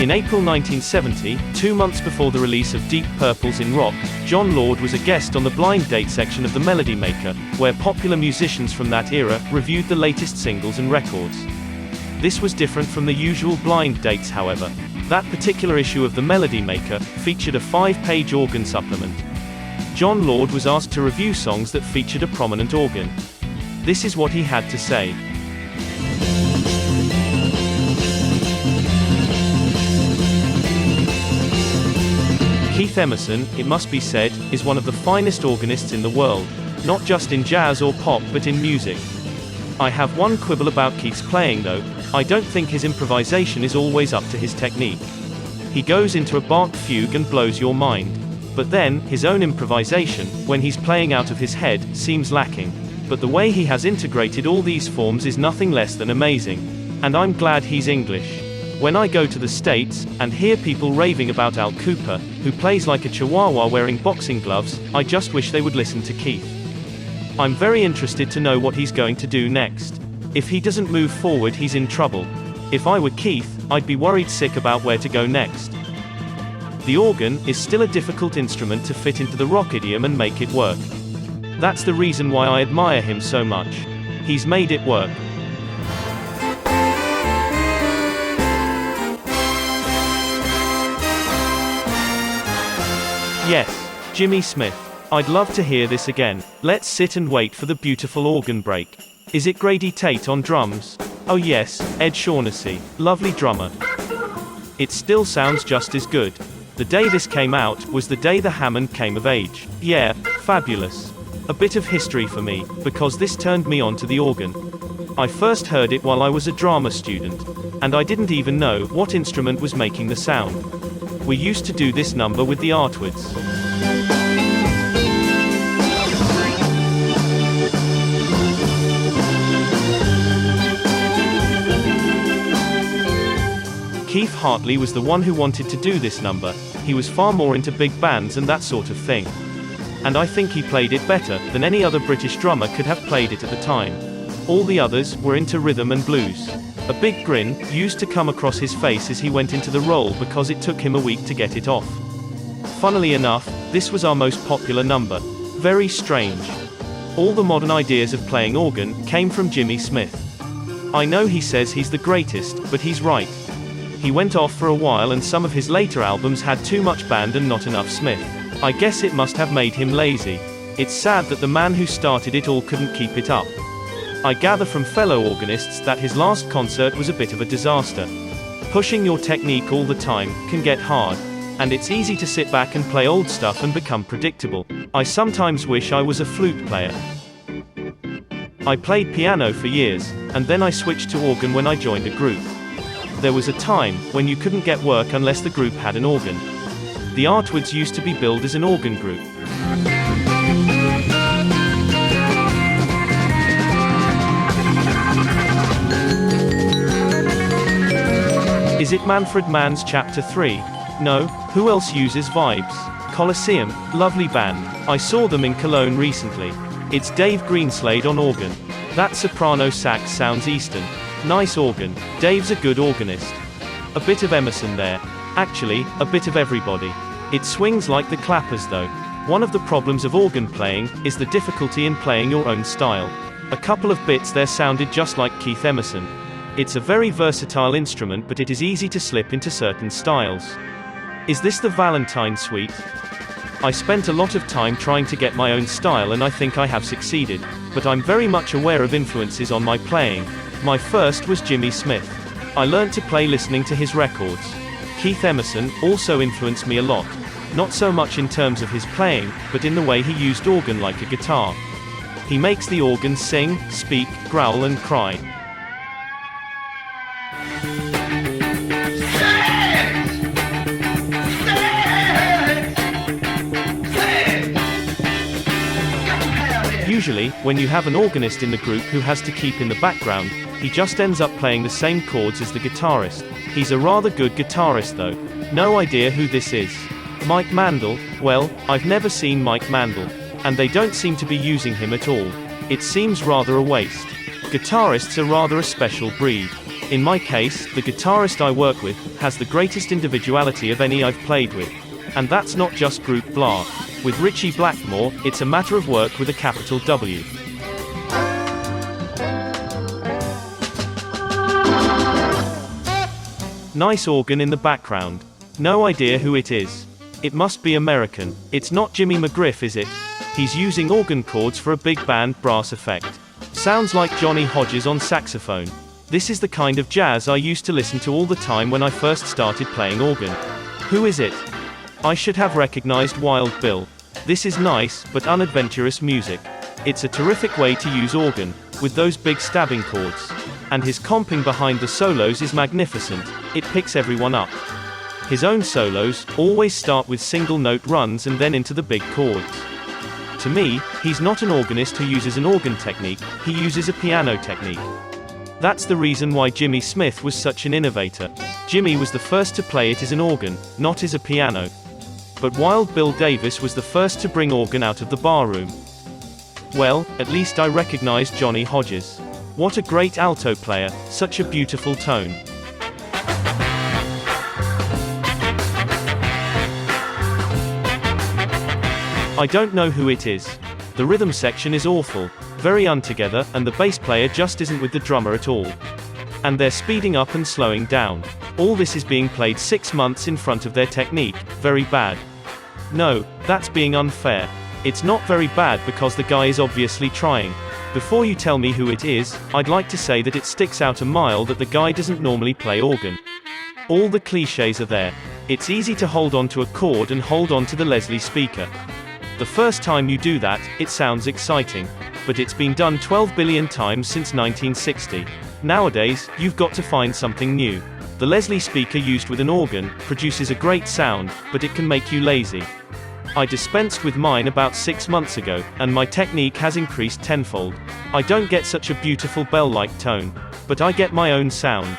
In April 1970, 2 months before the release of Deep Purple's In Rock, Jon Lord was a guest on the Blind Date section of The Melody Maker, where popular musicians from that era reviewed the latest singles and records. This was different from the usual Blind Dates, however. That particular issue of The Melody Maker featured a 5-page organ supplement. Jon Lord was asked to review songs that featured a prominent organ. This is what he had to say. Keith Emerson, it must be said, is one of the finest organists in the world, not just in jazz or pop but in music. I have one quibble about Keith's playing though. I don't think his improvisation is always up to his technique. He goes into a Bach fugue and blows your mind. But then, his own improvisation, when he's playing out of his head, seems lacking. But the way he has integrated all these forms is nothing less than amazing. And I'm glad he's English. When I go to the States, and hear people raving about Al Cooper, who plays like a chihuahua wearing boxing gloves, I just wish they would listen to Keith. I'm very interested to know what he's going to do next. If he doesn't move forward, he's in trouble. If I were Keith, I'd be worried sick about where to go next. The organ is still a difficult instrument to fit into the rock idiom and make it work. That's the reason why I admire him so much. He's made it work. Yes, Jimmy Smith. I'd love to hear this again. Let's sit and wait for the beautiful organ break. Is it Grady Tate on drums? Oh yes, Ed Shaughnessy. Lovely drummer. It still sounds just as good. The day this came out was the day the Hammond came of age. Yeah, fabulous. A bit of history for me, because this turned me on to the organ. I first heard it while I was a drama student, and I didn't even know what instrument was making the sound. We used to do this number with the Artwoods. Keith Hartley was the one who wanted to do this number. He was far more into big bands and that sort of thing. And I think he played it better than any other British drummer could have played it at the time. All the others were into rhythm and blues. A big grin used to come across his face as he went into the role because it took him a week to get it off. Funnily enough, this was our most popular number. Very strange. All the modern ideas of playing organ came from Jimmy Smith. I know he says he's the greatest, but he's right. He went off for a while and some of his later albums had too much band and not enough Smith. I guess it must have made him lazy. It's sad that the man who started it all couldn't keep it up. I gather from fellow organists that his last concert was a bit of a disaster. Pushing your technique all the time can get hard, and it's easy to sit back and play old stuff and become predictable. I sometimes wish I was a flute player. I played piano for years, and then I switched to organ when I joined a group. There was a time when you couldn't get work unless the group had an organ. The Artwoods used to be billed as an organ group. Is it Manfred Mann's Chapter 3? No, who else uses Vibes? Colosseum, lovely band. I saw them in Cologne recently. It's Dave Greenslade on organ. That soprano sax sounds Eastern. Nice organ. Dave's a good organist. A bit of Emerson there. Actually, a bit of everybody. It swings like the Clappers though. One of the problems of organ playing is the difficulty in playing your own style. A couple of bits there sounded just like Keith Emerson. It's a very versatile instrument, but it is easy to slip into certain styles. Is this the Valentine Suite? I spent a lot of time trying to get my own style and I think I have succeeded, but I'm very much aware of influences on my playing. My first was Jimmy Smith. I learned to play listening to his records. Keith Emerson also influenced me a lot, not so much in terms of his playing, but in the way he used organ like a guitar. He makes the organ sing, speak, growl and cry. Usually, when you have an organist in the group who has to keep in the background, he just ends up playing the same chords as the guitarist. He's a rather good guitarist though. No idea who this is. Mike Mandel? Well, I've never seen Mike Mandel. And they don't seem to be using him at all. It seems rather a waste. Guitarists are rather a special breed. In my case, the guitarist I work with has the greatest individuality of any I've played with. And that's not just group blah. With Richie Blackmore, it's a matter of work with a capital W. Nice organ in the background. No idea who it is. It must be American. It's not Jimmy McGriff, is it? He's using organ chords for a big band brass effect. Sounds like Johnny Hodges on saxophone. This is the kind of jazz I used to listen to all the time when I first started playing organ. Who is it? I should have recognized Wild Bill. This is nice, but unadventurous music. It's a terrific way to use organ, with those big stabbing chords. And his comping behind the solos is magnificent. It picks everyone up. His own solos always start with single note runs and then into the big chords. To me, he's not an organist who uses an organ technique, he uses a piano technique. That's the reason why Jimmy Smith was such an innovator. Jimmy was the first to play it as an organ, not as a piano. But Wild Bill Davis was the first to bring organ out of the barroom. Well, at least I recognized Johnny Hodges. What a great alto player, such a beautiful tone. I don't know who it is. The rhythm section is awful, very untogether, and the bass player just isn't with the drummer at all. And they're speeding up and slowing down. All this is being played 6 months in front of their technique, very bad. No, that's being unfair. It's not very bad because the guy is obviously trying. Before you tell me who it is, I'd like to say that it sticks out a mile that the guy doesn't normally play organ. All the cliches are there. It's easy to hold on to a chord and hold on to the Leslie speaker. The first time you do that, it sounds exciting. But it's been done 12 billion times since 1960. Nowadays, you've got to find something new. The Leslie speaker used with an organ produces a great sound, but it can make you lazy. I dispensed with mine about 6 months ago, and my technique has increased tenfold. I don't get such a beautiful bell-like tone, but I get my own sound.